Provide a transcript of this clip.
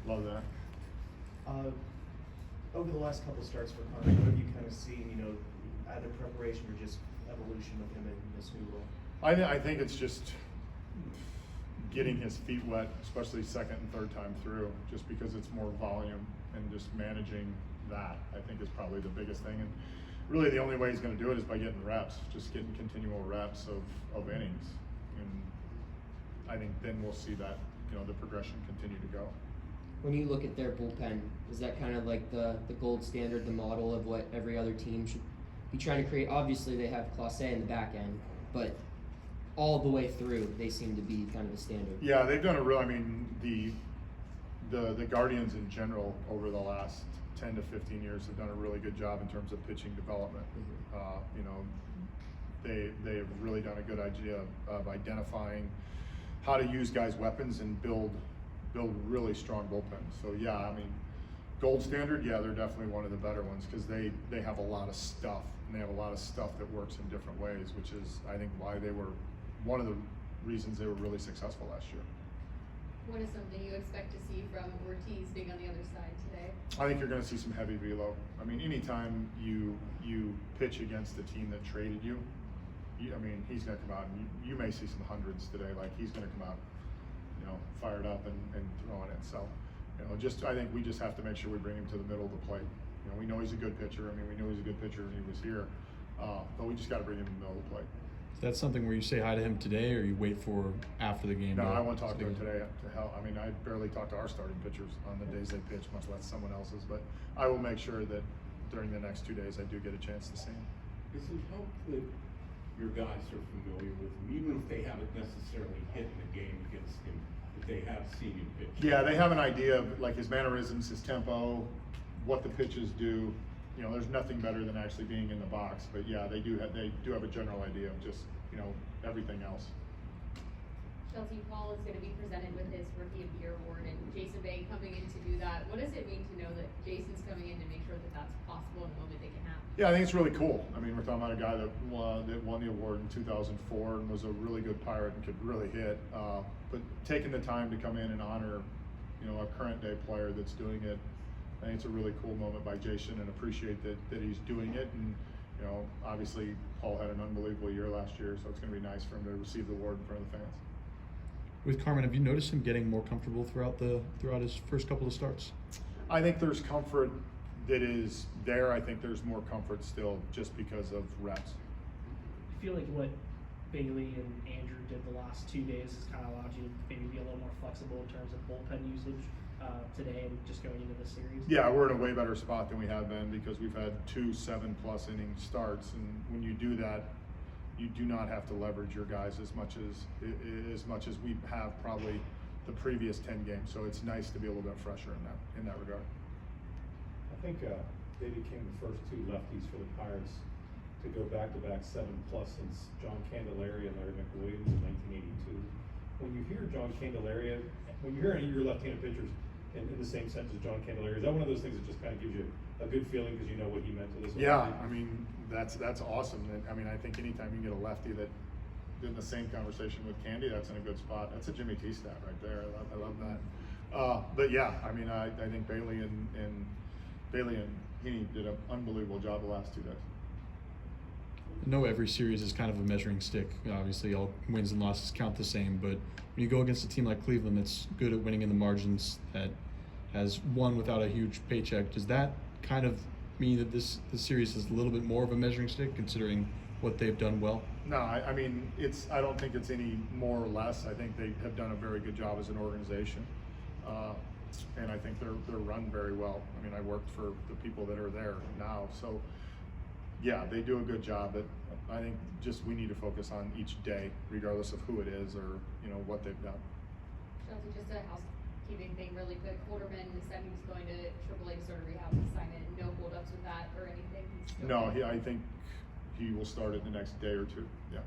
Love that. Over the last couple starts for Carmen, what have you kind of seen, either preparation or just evolution of him in this new role? I think it's just getting his feet wet, especially second and third time through, just because it's more volume, and just managing that, I think, is probably the biggest thing. And really the only way he's going to do it is by getting reps, just getting continual reps of innings. And I think then we'll see that, the progression continue to go. When you look at their bullpen, is that kind of like the gold standard, the model of what every other team should be trying to create? Obviously they have Clase in the back end, but all the way through they seem to be kind of a standard. Yeah, they've done a real, the Guardians in general over the last 10 to 15 years have done a really good job in terms of pitching development. They have really done a good idea of identifying how to use guys' weapons and build really strong bullpens. So yeah, gold standard, yeah, they're definitely one of the better ones because they have a lot of stuff, and they have a lot of stuff that works in different ways, which is, I think, why they were one of the reasons they were really successful last year. What is something you expect to see from Ortiz being on the other side today? I think you're going to see some heavy velo. Anytime you pitch against the team that traded you, he's going to come out, and you may see some hundreds today. Like, he's going to come out, fired up and throwing it. So, I think we just have to make sure we bring him to the middle of the plate. We know he's a good pitcher. We knew he was a good pitcher when he was here, but we just got to bring him in the middle of the plate. Is that something where you say hi to him today, or you wait for after the game? No, I want to talk to him today. I barely talk to our starting pitchers on the days they pitch, much less someone else's. But I will make sure that during the next 2 days I do get a chance to see him. Does it help that your guys are familiar with him, even if they haven't necessarily hit in the game against him, if they have seen him pitch? Yeah, they have an idea of like his mannerisms, his tempo, what the pitches do. There's nothing better than actually being in the box. But yeah, they do have a general idea of just everything else. Shelton, Paul is going to be presented with his Rookie of the Year award, and Jason Bay coming in to do that. What does it mean to know that Jason's coming in to make sure that that's possible in the moment they can have? Yeah, I think it's really cool. We're talking about a guy that won the award in 2004 and was a really good Pirate and could really hit. But taking the time to come in and honor, a current day player that's doing it, I think it's a really cool moment by Jason, and appreciate that he's doing it. And obviously Paul had an unbelievable year last year, so it's going to be nice for him to receive the award in front of the fans. With Carmen, have you noticed him getting more comfortable throughout his first couple of starts? I think there's comfort that is there. I think there's more comfort still just because of reps. I feel like what Bailey and Andrew did the last 2 days has kind of allowed you to maybe be a little more flexible in terms of bullpen usage today and just going into the series? Yeah, we're in a way better spot than we have been because we've had 2 7+ inning starts, and when you do that, you do not have to leverage your guys as much as we have probably the previous 10 games. So it's nice to be a little bit fresher in that regard. I think they became the first 2 lefties for the Pirates to go back-to-back 7+ since John Candelaria and Larry McWilliams in 1982. When you hear John Candelaria, when you hear any of your left-handed pitchers in the same sense as John Candelaria, is that one of those things that just kind of gives you a good feeling because you know what he meant to this? Yeah, that's awesome. I think anytime you get a lefty that in the same conversation with Candy, that's in a good spot. That's a Jimmy T stat right there. I love that. But yeah, I think Bailey and Heaney did an unbelievable job the last 2 days. I know every series is kind of a measuring stick. Obviously, all wins and losses count the same, but when you go against a team like Cleveland that's good at winning in the margins, that has won without a huge paycheck, does that kind of mean that this series is a little bit more of a measuring stick, considering what they've done well? No, I don't think it's any more or less. I think they have done a very good job as an organization, and I think they're run very well. I worked for the people that are there now, so yeah, they do a good job. But I think just we need to focus on each day, regardless of who it is or what they've done. Shelton, just a housekeeping thing really quick. Holderman said he was going to AAA to sort of rehab assignment. No holdups with that or anything? No, I think he will start it the next day or 2. Yeah.